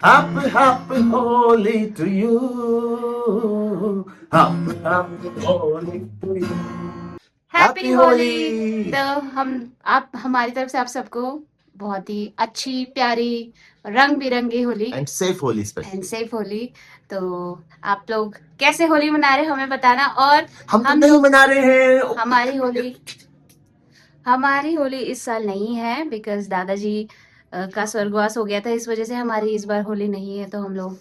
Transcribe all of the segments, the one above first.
Happy, happy Holi to you. Happy, happy Holi to you. Happy Happy Holi. Holi. तो हम आप हमारी तरफ से आप सबको बहुत ही अच्छी प्यारी रंग बिरंगी Holi And safe Holi and especially. Safe Holi. तो आप लोग कैसे होली मना रहे हो हमें बताना। और हम तो हम नहीं लोग मना रहे हैं। हमारी होली इस साल नहीं है बिकॉज दादाजी का स्वर्गवास हो गया था, इस वजह से हमारी इस बार होली नहीं है। तो हम लोग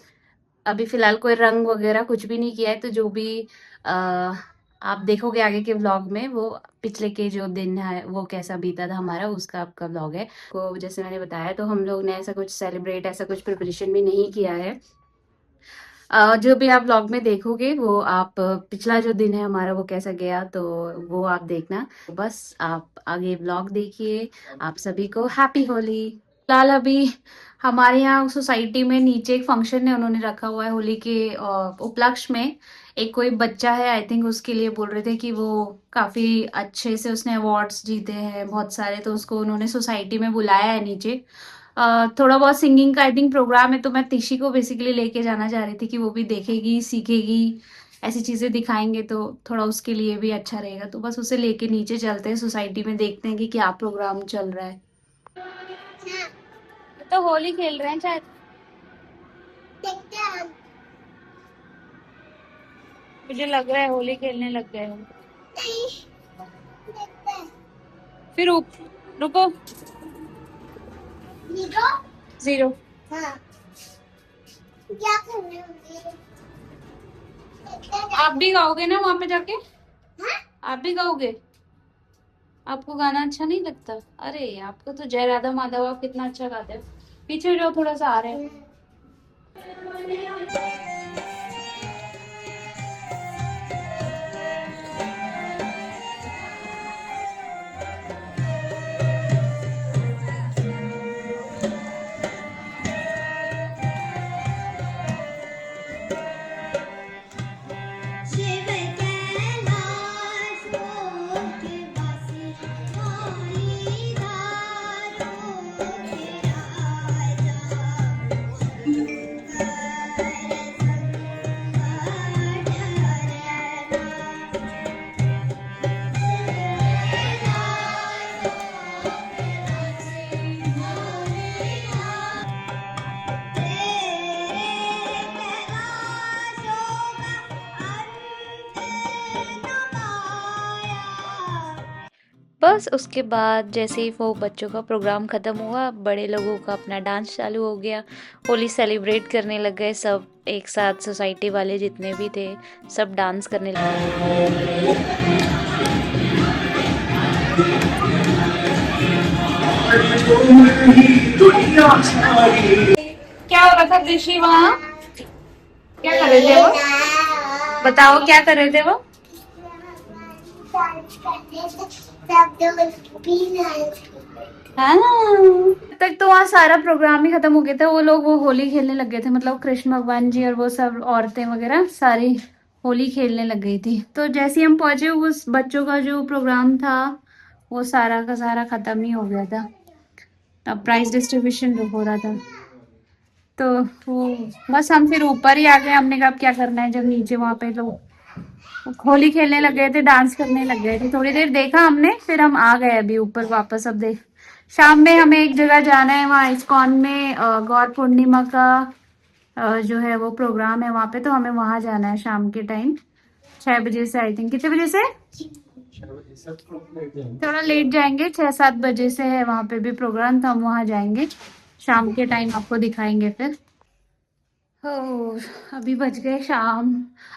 अभी फिलहाल कोई रंग वगैरह कुछ भी नहीं किया है। तो जो भी आ, आप देखोगे आगे के व्लॉग में, वो पिछले के जो दिन है वो कैसा बीता था हमारा, उसका आपका व्लॉग है। को जैसे मैंने बताया, तो हम लोग ने ऐसा कुछ सेलिब्रेट, ऐसा कुछ प्रिपरेशन भी नहीं किया है। जो भी आप व्लॉग में देखोगे वो आप पिछला जो दिन है हमारा वो कैसा गया, तो वो आप देखना। बस आप आगे व्लॉग देखिए। आप सभी को हैप्पी होली। फिलहाल अभी हमारे यहाँ सोसाइटी में नीचे एक फंक्शन है, उन्होंने रखा हुआ है होली के उपलक्ष्य में। एक कोई बच्चा है, आई थिंक उसके लिए बोल रहे थे कि वो काफी अच्छे से उसने अवार्ड्स जीते हैं बहुत सारे, तो उसको उन्होंने सोसाइटी में बुलाया है नीचे। थोड़ा बहुत सिंगिंग का आई थिंक प्रोग्राम है, तो मैं तिशी को बेसिकली लेके जाना चाह रही थी कि वो भी देखेगी सीखेगी, ऐसी चीजें दिखाएंगे तो थोड़ा उसके लिए भी अच्छा रहेगा। तो बस उसे लेके नीचे चलते हैं सोसाइटी में, देखते हैं कि क्या प्रोग्राम चल रहा है। तो होली खेल रहे हैं शायद, देखते हैं। मुझे लग रहा है होली खेलने लग गए हम। नहीं, देखते हैं। फिर रुको। Zero zero. हाँ, क्या करने होंगे? आप भी गाओगे ना वहां पे जाके? हाँ? आप भी गाओगे? आपको गाना अच्छा नहीं लगता? अरे आपको तो जय राधा माधव आप कितना अच्छा गाते हो। पीछे जाओ, थोड़ा सा आ रहे हैं। शिव कैलाश वासी हरि धारो के बस उसके बाद जैसे ही वो बच्चों का प्रोग्राम ख़त्म हुआ, बड़े लोगों का अपना डांस चालू हो गया। होली सेलिब्रेट करने लग गए सब एक साथ, सोसाइटी वाले जितने भी थे सब डांस करने लगे। क्या हो रहा था ऋषि वहाँ? क्या कर रहे थे वो? बताओ क्या कर रहे थे वो? हाँ, तब तक तो वहाँ सारा प्रोग्राम ही खत्म हो गया था। वो लोग वो होली खेलने लग गए थे, मतलब कृष्ण भगवान जी और वो सब औरतें वगैरह सारी होली खेलने लग गई थी। तो जैसे ही हम पहुंचे, उस बच्चों का जो प्रोग्राम था वो सारा का सारा खत्म ही हो गया था। तब प्राइज डिस्ट्रीब्यूशन हो रहा था, तो वो बस हम फिर ऊपर ही आ गए। हमने कहा अब क्या करना है, जब नीचे वहां पे लोग होली खेलने लग गए थे, डांस करने लग गए थे। थोड़ी देर देखा हमने, फिर हम आ गए अभी ऊपर वापस। अब देख, शाम में हमें एक जगह जाना है, वहाँ इस्कॉन में गौर पूर्णिमा का जो है वो प्रोग्राम है वहाँ पे। तो हमें वहाँ जाना है शाम के टाइम 6 बजे से, आई थिंक कितने बजे से, थोड़ा लेट जाएंगे, 6-7 बजे से है वहाँ पे भी प्रोग्राम। तो हम वहाँ जाएंगे शाम के टाइम, आपको दिखाएंगे फिर। हो, अभी बज गए शाम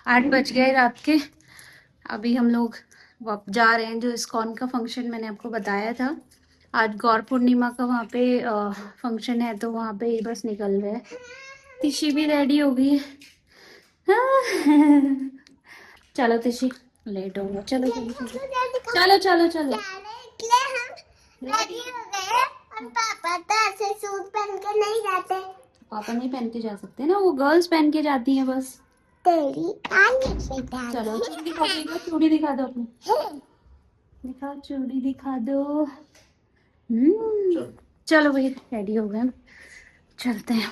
8 बज गए रात के। अभी हम लोग जा रहे हैं, जो इस्कॉन का फंक्शन मैंने आपको बताया था, आज गौर पूर्णिमा का वहाँ पे फंक्शन है, तो वहाँ पे ही बस निकल रहे हैं। तिशी भी रेडी हो गई है। हाँ। चलो तिशी, लेट हो गया, चलो चलो चलो चलो चलो चलो। रेडी हो गए और पापा तो ऐसे सूट पहन के नहीं जाते। पापा नहीं पहन के जा सकते ना, वो गर्ल्स पहन के जाती हैं बस। तेरी आने से चलो चूड़ी दिखा दो, चूड़ी दिखा दो अपनी, दिखाओ चूड़ी दिखा दो। चलो भाई रेडी हो गए, चलते हैं।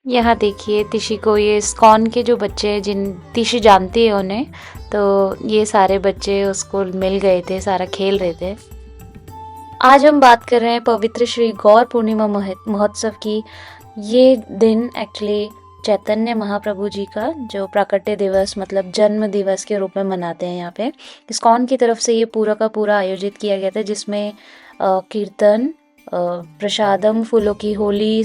यहाँ देखिए तिशी को, ये इस्कॉन के जो बच्चे हैं, जिन तिशी जानती है उन्हें, तो ये सारे बच्चे उसको मिल गए थे, सारा खेल रहे थे। आज हम बात कर रहे हैं पवित्र श्री गौर पूर्णिमा महोत्सव की। ये दिन एक्चुअली चैतन्य महाप्रभु जी का जो प्राकट्य दिवस मतलब जन्म दिवस के रूप में मनाते हैं यहाँ पे। इस्कॉन की तरफ से ये पूरा का पूरा आयोजित किया गया था, जिसमें कीर्तन, प्रसादम, फूलों की होली,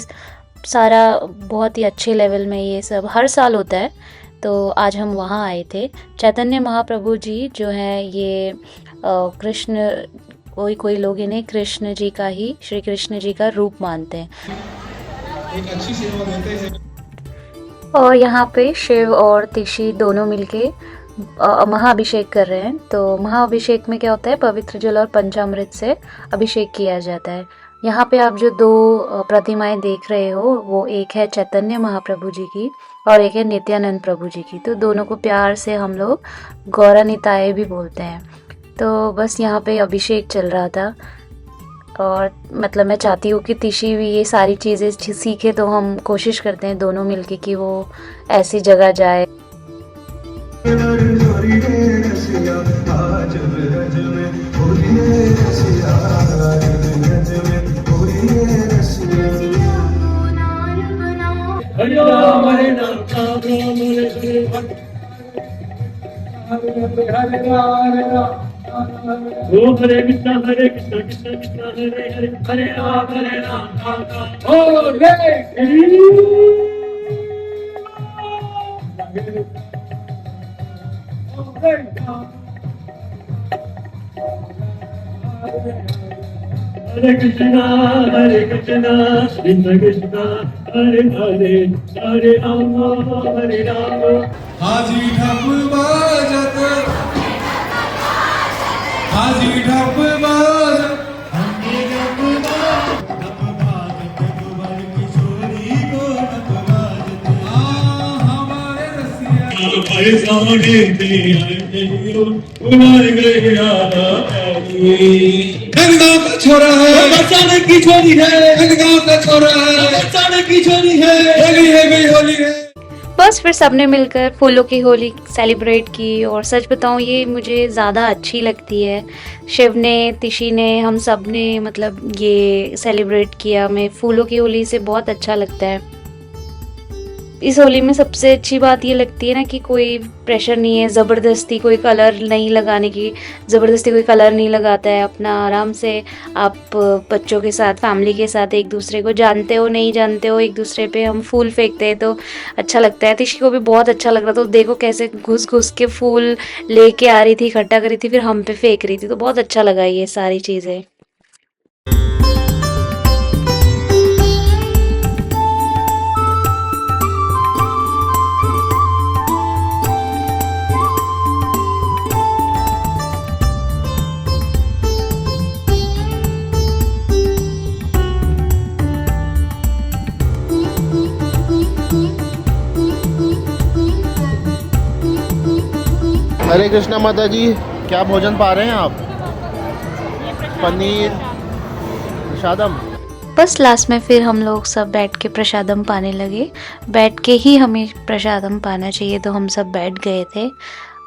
सारा बहुत ही अच्छे लेवल में ये सब हर साल होता है। तो आज हम वहाँ आए थे। चैतन्य महाप्रभु जी जो है ये कृष्ण, कोई लोग इन्हें कृष्ण जी का ही, श्री कृष्ण जी का रूप मानते हैं। एक अच्छी सेवा देते हैं। और यहाँ पे शिव और तिशी दोनों मिलके महाअभिषेक कर रहे हैं। तो महाअभिषेक में क्या होता है, पवित्र जल और पंचामृत से अभिषेक किया जाता है। यहाँ पे आप जो दो प्रतिमाएं देख रहे हो, वो एक है चैतन्य महाप्रभु जी की और एक है नित्यानंद प्रभु जी की। तो दोनों को प्यार से हम लोग गौरानिताय भी बोलते हैं। तो बस यहाँ पे अभिषेक चल रहा था और मतलब मैं चाहती हूँ कि तिशी भी ये सारी चीज़ें सीखे, तो हम कोशिश करते हैं दोनों मिलके कि वो ऐसी जगह जाए। हरे राम हरे राम राम राम हरे हरे, ओ हरे कृष्णा कृष्णा कृष्णा हरे हरे, हरे राम राम राम। ओ हरे कृष्णा कृष्ण कृष्णा हरे हरे, हरे राम हरे राम। हाजी ढप बाजत, हाजी ढप बाजत, हमने ढप बाजत गोबर की छोरी को ढप बाजत। हमारे रसिया भाई सामने तेरे उमर गया खनगांव का छोरा है, बचाने की छोरी है, खनगांव का छोरा है, बचाने की छोरी है, होली है गई होली है। बस फिर सबने मिलकर फूलों की होली सेलिब्रेट की। और सच बताऊं, ये मुझे ज़्यादा अच्छी लगती है। शिव ने, तिशी ने, हम सब ने मतलब ये सेलिब्रेट किया। हमें फूलों की होली से बहुत अच्छा लगता है। इस होली में सबसे अच्छी बात ये लगती है ना कि कोई प्रेशर नहीं है, ज़बरदस्ती कोई कलर नहीं लगाने की, ज़बरदस्ती कोई कलर नहीं लगाता है। अपना आराम से आप बच्चों के साथ, फैमिली के साथ, एक दूसरे को जानते हो नहीं जानते हो, एक दूसरे पे हम फूल फेंकते हैं तो अच्छा लगता है। तिशी को भी बहुत अच्छा लग रहा था। तो देखो कैसे घुस घुस के फूल लेके आ रही थी, इकट्ठा करी थी, फिर हम पे फेंक रही थी। तो बहुत अच्छा लगा ये सारी चीज़ें। हरे कृष्णा माता जी, क्या भोजन पा रहे हैं आप? पनीर प्रसादम। बस लास्ट में फिर हम लोग सब बैठ के प्रसादम पाने लगे। बैठ के ही हमें प्रसादम पाना चाहिए, तो हम सब बैठ गए थे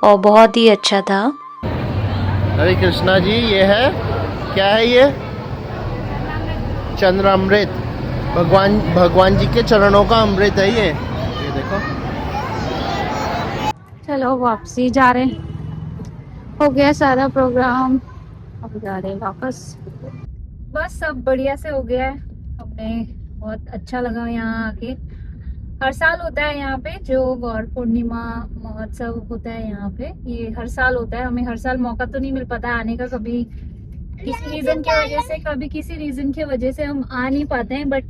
और बहुत ही अच्छा था। हरे कृष्णा जी, ये है क्या है ये? चंद्रामृत, भगवान जी के चरणों का अमृत है ये देखो। चलो वापसी जा रहे हैं, हो गया सारा प्रोग्राम, अब जा रहे हैं वापस। बस सब बढ़िया से हो गया है। हमने बहुत अच्छा लगा यहाँ आके। हर साल होता है यहाँ पे जो गौर पूर्णिमा महोत्सव होता है यहाँ पे, ये हर साल होता है। हमें हर साल मौका तो नहीं मिल पाता आने का, कभी किसी रीजन की वजह से, कभी किसी रीजन की वजह से हम आ नहीं पाते हैं। बट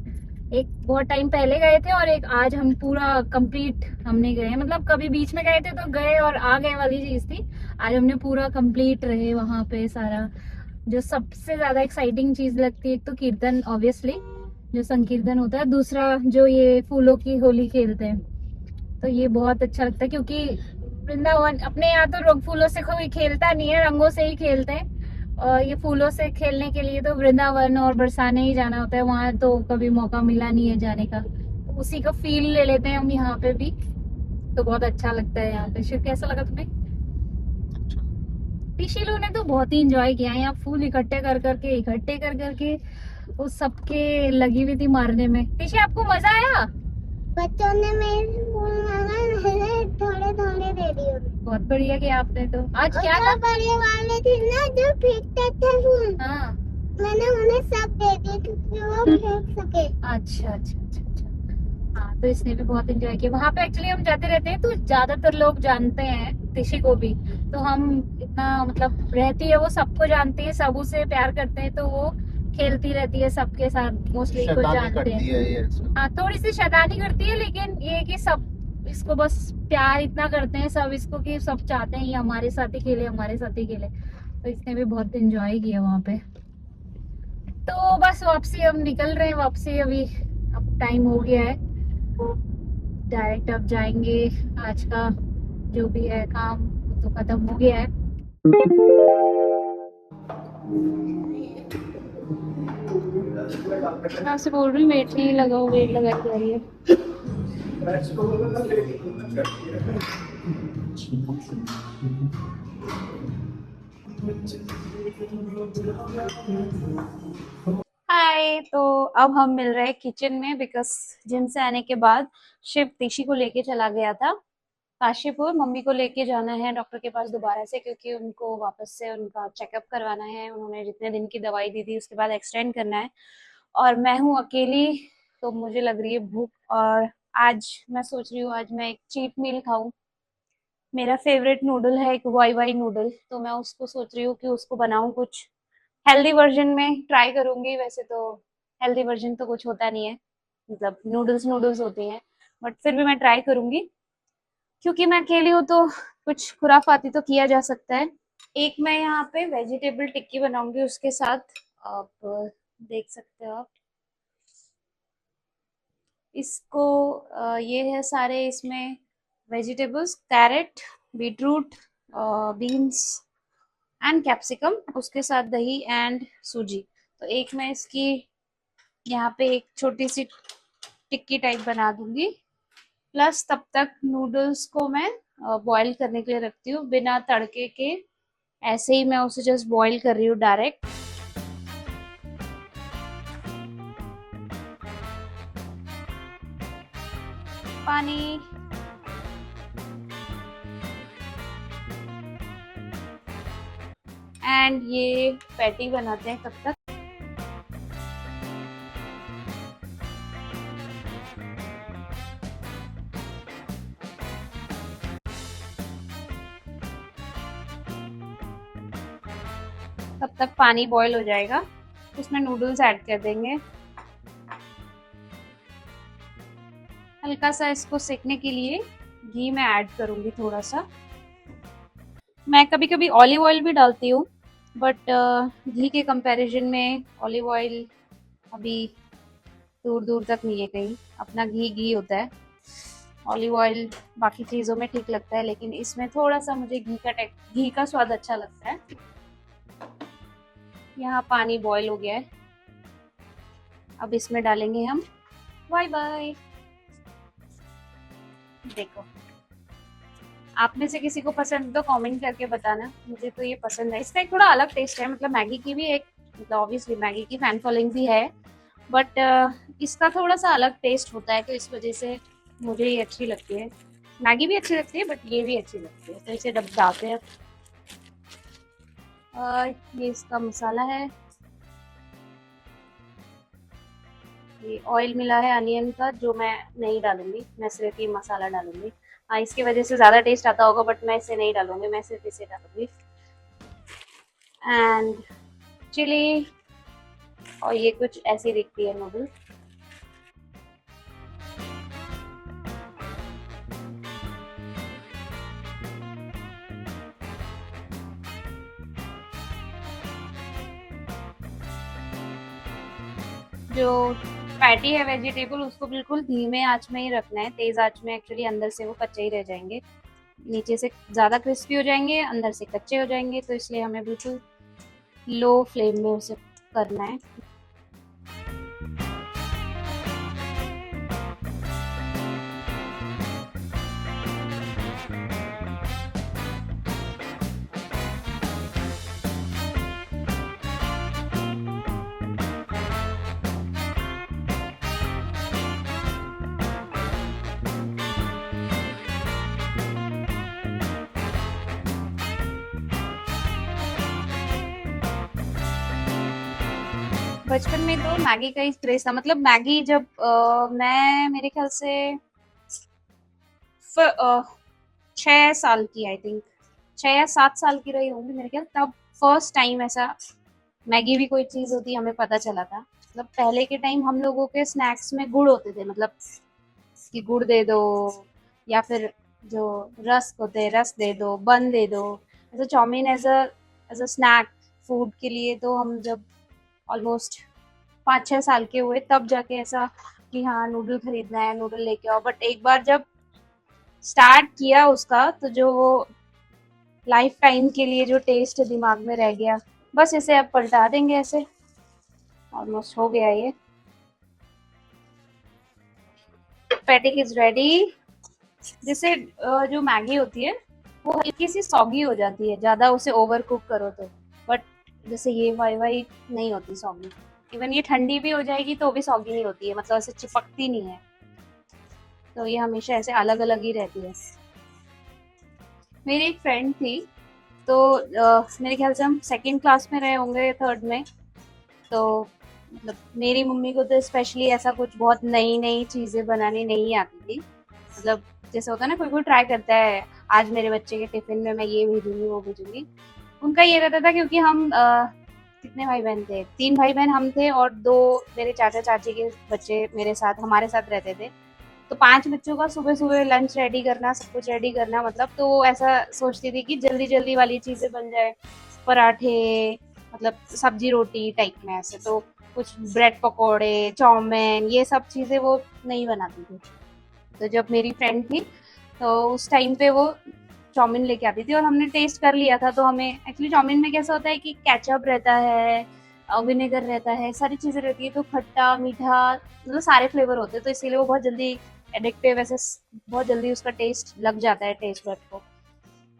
एक बहुत टाइम पहले गए थे और एक आज हम पूरा कंप्लीट हमने गए हैं। मतलब कभी बीच में गए थे तो गए और आ गए वाली चीज थी। आज हमने पूरा कंप्लीट रहे वहां पे सारा। जो सबसे ज्यादा एक्साइटिंग चीज लगती है, एक तो कीर्तन ऑब्वियसली, जो संकीर्तन होता है, दूसरा जो ये फूलों की होली खेलते हैं, तो ये बहुत अच्छा लगता है क्योंकि वृंदावन अपने यहाँ तो रंग फूलों से कोई खेलता नहीं है, रंगों से ही खेलते हैं। और ये फूलों से खेलने के लिए तो वृंदावन और बरसाने ही जाना होता है, वहां तो कभी मौका मिला नहीं है जाने का, तो उसी का फील ले लेते हैं हम यहाँ पे भी। तो बहुत अच्छा लगता है यहाँ पे। शिव, कैसा लगा तुम्हें? पिछले ने तो बहुत ही इंजॉय किया यहाँ, फूल इकट्ठे कर करके वो सबके लगी हुई थी मारने में। पिछले आपको मजा आया? बच्चों ने मेरे फूल मांगा, मैंने थोड़े थोड़े दे दिए। बहुत बढ़िया किया आपने। तो आज क्या था? बड़े वाले थे ना जो फेंकते थे फूल, हाँ, मैंने उन्हें सब दे दिए क्योंकि वो फेंक सके। अच्छा अच्छा अच्छा अच्छा। हाँ, तो इसने भी बहुत एंजॉय किया वहां पे। एक्चुअली हम जाते रहते हैं तो ज्यादातर लोग जानते हैं तिशी को भी, तो हम इतना मतलब रहती है वो, सबको जानती है, सब उसे प्यार करते हैं, तो वो खेलती रहती है सबके साथ, मोस्टली को शैतानी जानते करती हैं। है ये। हाँ, थोड़ी सी शैतानी करती है, लेकिन ये कि सब इसको बस प्यार इतना करते हैं सब इसको कि सब चाहते हैं ये हमारे साथ ही खेले, हमारे साथ ही खेले। तो इसने भी बहुत एंजॉय किया वहां पे। तो बस वापसी हम निकल रहे हैं, वापसी अभी अब टाइम हो गया है, डायरेक्ट अब जाएंगे। आज का जो भी है काम वो तो खत्म हो गया है। मैं आपसे बोल रही हूँ वेट नहीं लगाओ, वेट लगा के आ रही है। हाय, तो अब हम मिल रहे हैं किचन में, बिकॉज जिम से आने के बाद शिव तिशी को लेके चला गया था काशीपुर। मम्मी को लेके जाना है डॉक्टर के पास दोबारा से, क्योंकि उनको वापस से उनका चेकअप करवाना है। उन्होंने जितने दिन की दवाई दी थी उसके बाद एक्सटेंड करना है। और मैं हूँ अकेली, तो मुझे लग रही है भूख, और आज मैं सोच रही हूँ आज मैं एक चीट मील खाऊं। मेरा फेवरेट नूडल है एक वाई वाई नूडल, तो मैं उसको सोच रही हूँ कि उसको बनाऊं कुछ हेल्दी वर्जन में, ट्राई करूंगी। वैसे तो हेल्दी वर्जन तो कुछ होता नहीं है, मतलब नूडल्स नूडल्स होती हैं, बट फिर भी मैं ट्राई करूंगी क्योंकि मैं अकेली हूँ, तो कुछ खुराफाती तो किया जा सकता है। एक मैं यहाँ पे वेजिटेबल टिक्की बनाऊंगी, उसके साथ आप देख सकते हो आप इसको। ये है सारे इसमें vegetables, carrot, beetroot, beans and capsicum, उसके साथ दही एंड सूजी। तो एक मैं इसकी यहाँ पे एक छोटी सी टिक्की टाइप बना दूंगी। प्लस तब तक नूडल्स को मैं बॉईल करने के लिए रखती हूँ, बिना तड़के के, ऐसे ही मैं उसे जस्ट बॉईल कर रही हूँ डायरेक्ट। पानी, एंड ये पैटी बनाते हैं तब तक। तब तक पानी बॉईल हो जाएगा, उसमें नूडल्स ऐड कर देंगे। हल्का सा इसको सेकने के लिए घी मैं ऐड करूंगी थोड़ा सा। मैं कभी कभी ऑलिव ऑयल भी डालती हूँ, बट घी के कंपैरिजन में ऑलिव ऑयल अभी दूर दूर तक नहीं है कहीं, अपना घी घी होता है। ऑलिव ऑयल बाकी चीज़ों में ठीक लगता है, लेकिन इसमें थोड़ा सा मुझे घी का स्वाद अच्छा लगता है। यहाँ पानी बॉईल हो गया है, अब इसमें डालेंगे हम वाई वाई। देखो, आप में से किसी को पसंद तो कमेंट करके बताना, मुझे तो ये पसंद है। इसका एक थोड़ा अलग टेस्ट है, मतलब मैगी की भी एक, मतलब ऑब्वियसली मैगी की फैन फॉलोइंग भी है, बट इसका थोड़ा सा अलग टेस्ट होता है, तो इस वजह से मुझे ये अच्छी लगती है। मैगी भी अच्छी लगती है, बट ये भी अच्छी लगती है, तो इसे डालते हैं। ये इसका मसाला है, ये ऑयल मिला है अनियन का, जो मैं नहीं डालूंगी, मैं सिर्फ ये मसाला डालूंगी। हाँ, इसकी वजह से ज़्यादा टेस्ट आता होगा, बट मैं इसे नहीं डालूंगी, मैं सिर्फ इसे डालूंगी। एंड चिली, और ये कुछ ऐसी दिखती है नूडल। जो पैटी है वेजिटेबल, उसको बिल्कुल धीमे आंच में ही रखना है। तेज आंच में एक्चुअली अंदर से वो कच्चे ही रह जाएंगे, नीचे से ज़्यादा क्रिस्पी हो जाएंगे, अंदर से कच्चे हो जाएंगे। तो इसलिए हमें बिल्कुल लो फ्लेम में उसे करना है। बचपन में तो मैगी का ही क्रेज था। मतलब मैगी जब मैं मेरे ख्याल से 6 साल की, आई थिंक 6 या 7 साल की रही होंगी मेरे ख्याल, तब फर्स्ट टाइम ऐसा मैगी भी कोई चीज़ होती है हमें पता चला था। मतलब पहले के टाइम हम लोगों के स्नैक्स में गुड़ होते थे, मतलब कि गुड़ दे दो, या फिर जो रस्क होते हैं रस दे दो, बन दे दो। ऐसा chow mein as a snack food के लिए तो हम जब ऑलमोस्ट 5-6 साल के हुए तब जाके ऐसा कि हाँ नूडल खरीदना है, नूडल लेके आओ। बट एक बार जब स्टार्ट किया उसका, तो जो वो लाइफ टाइम के लिए जो टेस्ट दिमाग में रह गया, बस इसे अब पलटा देंगे ऐसे। ऑलमोस्ट हो गया ये। Patty is ready. जैसे जो मैगी होती है वो हल्की सी सॉगी हो जाती है ज़्यादा उसे ओवर कुक करो तो, बट जैसे ये वाई वाई नहीं होती सॉगी। इवन ये ठंडी भी हो जाएगी तो भी सॉगी नहीं होती है, मतलब ऐसे चिपकती नहीं है। तो ये हमेशा ऐसे अलग अलग ही रहती है। मेरी एक फ्रेंड थी, तो मेरे ख्याल से हम सेकंड क्लास में रहे होंगे, थर्ड में। तो मतलब मेरी मम्मी को तो स्पेशली ऐसा कुछ बहुत नई नई चीज़ें बनानी नहीं आती थी। मतलब जैसे होता है ना, कोई कोई ट्राई करता है आज मेरे बच्चे के टिफिन में मैं ये भेजूंगी वो भेजूंगी। उनका ये रहता था, क्योंकि हम कितने भाई बहन थे, 3 भाई बहन हम थे और 2 मेरे चाचा चाची के बच्चे मेरे साथ हमारे साथ रहते थे। तो 5 बच्चों का सुबह सुबह लंच रेडी करना, सब कुछ रेडी करना, मतलब तो वो ऐसा सोचती थी कि जल्दी जल्दी वाली चीज़ें बन जाए, पराठे, मतलब सब्जी रोटी टाइप में ऐसे। तो कुछ ब्रेड पकौड़े, चाउमीन, ये सब चीज़ें वो नहीं बनाती थी। तो जब मेरी फ्रेंड थी तो उस टाइम पे वो चाउमीन लेके आती थी और हमने टेस्ट कर लिया था। तो हमें एक्चुअली चाउमीन में कैसा होता है कि केचप रहता है, विनेगर रहता है, सारी चीज़ें रहती है, तो खट्टा मीठा मतलब सारे फ्लेवर होते हैं, तो इसीलिए वो बहुत जल्दी एडिक्टिव ऐसे बहुत जल्दी उसका टेस्ट लग जाता है टेस्ट बड को।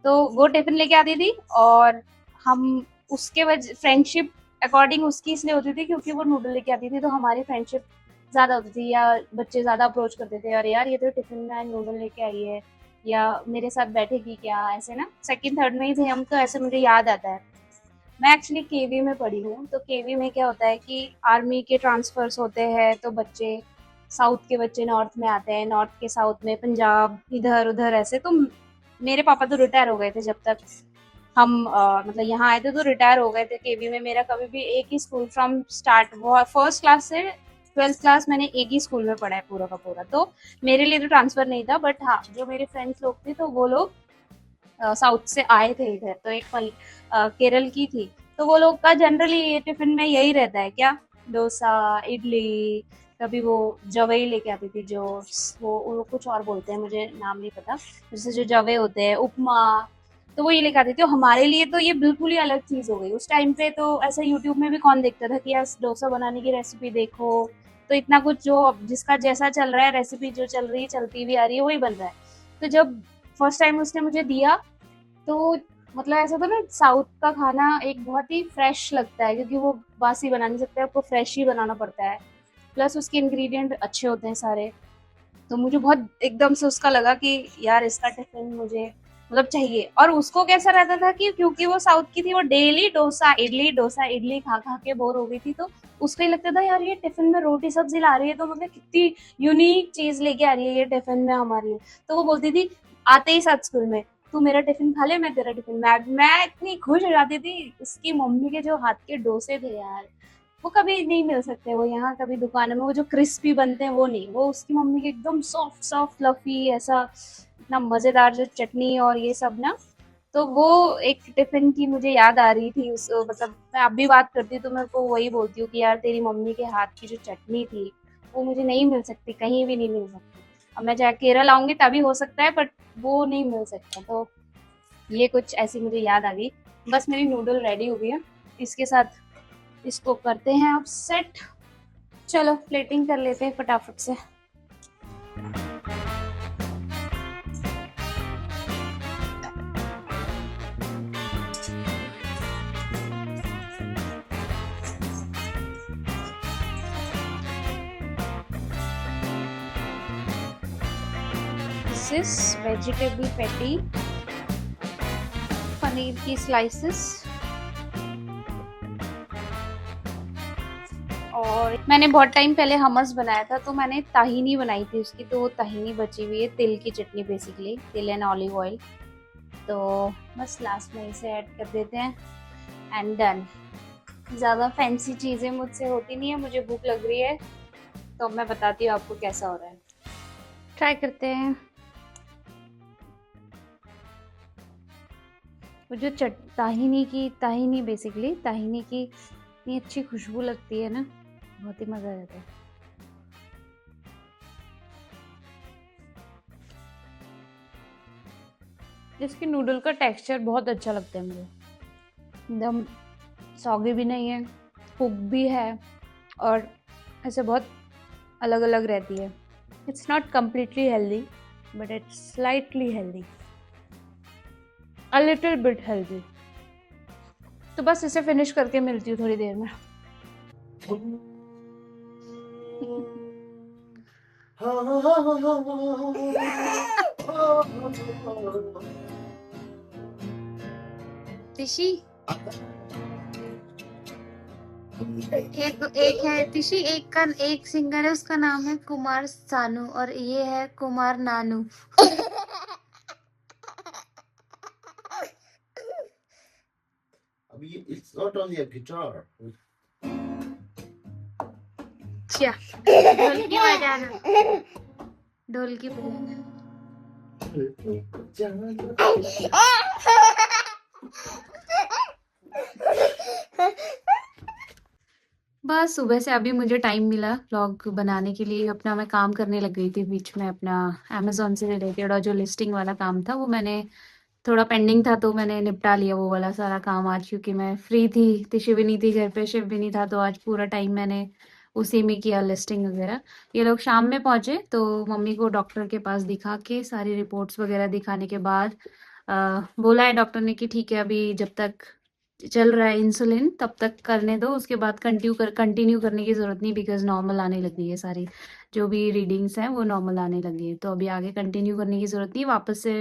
तो वो टिफिन लेके आती थी और हम उसके वजह फ्रेंडशिप अकॉर्डिंग उसकी इसलिए होती थी क्योंकि वो नूडल लेके आती थी, तो हमारी फ्रेंडशिप ज़्यादा होती थी, या बच्चे ज़्यादा अप्रोच करते थे, अरे यार ये तो टिफिन में नूडल लेके आई है, या मेरे साथ बैठेगी क्या, ऐसे ना। सेकंड थर्ड में ही थे हम, तो ऐसे मुझे याद आता है। मैं एक्चुअली केवी में पढ़ी हूँ, तो केवी में क्या होता है कि आर्मी के ट्रांसफर्स होते हैं, तो बच्चे साउथ के बच्चे नॉर्थ में आते हैं, नॉर्थ के साउथ में पंजाब, इधर उधर ऐसे। तो मेरे पापा तो रिटायर हो गए थे जब तक हम मतलब यहाँ आए थे, तो रिटायर हो गए थे केवी में। मेरा कभी भी एक ही स्कूल फ्रॉम स्टार्ट, वो फर्स्ट क्लास से 12th क्लास मैंने एक ही स्कूल में पढ़ा है पूरा का पूरा। तो मेरे लिए तो ट्रांसफ़र नहीं था, बट हाँ जो मेरे फ्रेंड्स लोग थे तो वो लोग साउथ से आए थे इधर। तो एक केरल की थी, तो वो लोग का जनरली ये टिफिन में यही रहता है क्या, डोसा, इडली, कभी वो जवे लेके आती थी, जो वो कुछ और बोलते हैं मुझे नाम नहीं पता, जैसे जो जवे होते हैं, उपमा, तो वो ये लेके आती थी। तो हमारे लिए तो ये बिल्कुल ही अलग चीज़ हो गई उस टाइम पे। तो ऐसा यूट्यूब में भी कौन देखता था कि यार डोसा बनाने की रेसिपी देखो, तो इतना कुछ जो जिसका जैसा चल रहा है, रेसिपी जो चल रही है चलती भी आ रही है वही बन रहा है। तो जब फर्स्ट टाइम उसने मुझे दिया, तो मतलब ऐसा था ना, साउथ का खाना एक बहुत ही फ्रेश लगता है, क्योंकि वो बासी बना नहीं सकते, आपको फ्रेश ही बनाना पड़ता है, प्लस उसके इंग्रेडिएंट अच्छे होते हैं सारे। तो मुझे बहुत एकदम से उसका लगा कि यार इसका टिफिन मुझे मतलब चाहिए। और उसको कैसा रहता था कि क्योंकि वो साउथ की थी, वो डेली डोसा इडली खा खा के बोर हो गई थी, तो उसको ही लगता था यार ये टिफिन में रोटी सब्जी ला रही है, तो मतलब कितनी यूनिक चीज लेके आ रही है ये टिफिन में हमारे लिए। तो वो बोलती थी आते ही साथ स्कूल में, तू मेरा टिफिन खा ले, मैं तेरा टिफिन। मैं इतनी खुश हो जाती थी। उसकी मम्मी के जो हाथ के डोसे थे यार, वो कभी नहीं मिल सकते, वो यहाँ कभी दुकानों में वो जो क्रिस्पी बनते हैं वो नहीं, वो उसकी मम्मी के एकदम सॉफ्ट सॉफ्ट फ्लफी ऐसा, इतना मज़ेदार जो चटनी और ये सब ना। तो वो एक टिफ़िन की मुझे याद आ रही थी। उस मतलब मैं अब भी बात करती हूँ तो मैं को वही बोलती हूँ कि यार तेरी मम्मी के हाथ की जो चटनी थी वो मुझे नहीं मिल सकती, कहीं भी नहीं मिल सकती। अब मैं चाहे केरल आऊँगी तभी हो सकता है, बट वो नहीं मिल सकता। तो ये कुछ ऐसी मुझे याद आ गई। बस मेरी नूडल रेडी हो गई है, इसके साथ इसको करते हैं अब सेट। चलो प्लेटिंग कर लेते हैं फटाफट से। This is vegetable patty, paneer की स्लाइसेस, और मैंने बहुत टाइम पहले हमस बनाया था तो मैंने ताहीनी बनाई थी उसकी, तो वो ताहीनी बची हुई है, तिल की चटनी बेसिकली, तिल एंड ऑलिव ऑयल। तो बस लास्ट में इसे ऐड कर देते हैं एंड डन। ज़्यादा फैंसी चीज़ें मुझसे होती नहीं है, मुझे भूख लग रही है तो मैं बताती हूँ आपको कैसा हो रहा है। ट्राई करते हैं। वो जो ताहीनी बेसिकली ताहीनी की इतनी अच्छी खुशबू लगती है ना, बहुत ही मज़ा आ जाता है। इसकी नूडल का टेक्सचर बहुत अच्छा लगता है मुझे, एकदम सॉगी भी नहीं है, कुक भी है, और ऐसे बहुत अलग अलग रहती है। It's not completely healthy but it's slightly healthy, a little bit healthy. तो बस इसे फिनिश करके मिलती हूँ थोड़ी देर में। तिशी एक है तिशी, एक सिंगर है, उसका नाम है कुमार सानू, और ये है कुमार नानू। It's not only a guitar. क्या ढोलकी बजाना, ढोलकी बजाना। बस सुबह से अभी मुझे टाइम मिला व्लॉग बनाने के लिए, अपना मैं काम करने लग गई थी बीच में, अपना अमेज़न से रिलेटेड और जो लिस्टिंग वाला काम था वो मैंने थोड़ा पेंडिंग था तो मैंने निपटा लिया वो वाला सारा काम आज, क्योंकि मैं फ्री थी, तिशी भी नहीं थी घर पे, शिव भी नहीं था, तो आज पूरा टाइम मैंने उसी में किया लिस्टिंग वगैरह। ये लोग शाम में पहुंचे तो मम्मी को डॉक्टर के पास दिखा के सारी रिपोर्ट्स वगैरह दिखाने के बाद बोला है डॉक्टर ने कि ठीक है अभी जब तक चल रहा है इंसुलिन तब तक करने दो, उसके बाद कंटिन्यू करने की ज़रूरत नहीं, बिकॉज नॉर्मल आने लगी है, सारी जो भी रीडिंग्स हैं वो नॉर्मल आने लगी है, तो अभी आगे कंटिन्यू करने की ज़रूरत नहीं, वापस से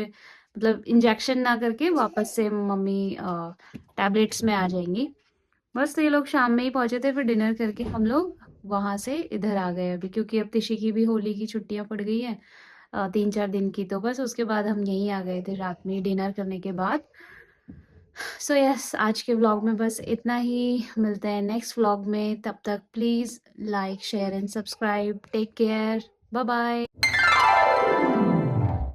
मतलब इंजेक्शन ना करके वापस से मम्मी टैबलेट्स में आ जाएंगी। बस तो ये लोग शाम में ही पहुंचे थे, फिर डिनर करके हम लोग वहाँ से इधर आ गए अभी, क्योंकि अब तिशी की भी होली की छुट्टियाँ पड़ गई हैं 3-4 दिन की, तो बस उसके बाद हम यहीं आ गए थे रात में डिनर करने के बाद। सो यस, आज के व्लॉग में बस इतना ही, मिलते हैं नेक्स्ट व्लॉग में, तब तक please like share and subscribe, take care, bye bye.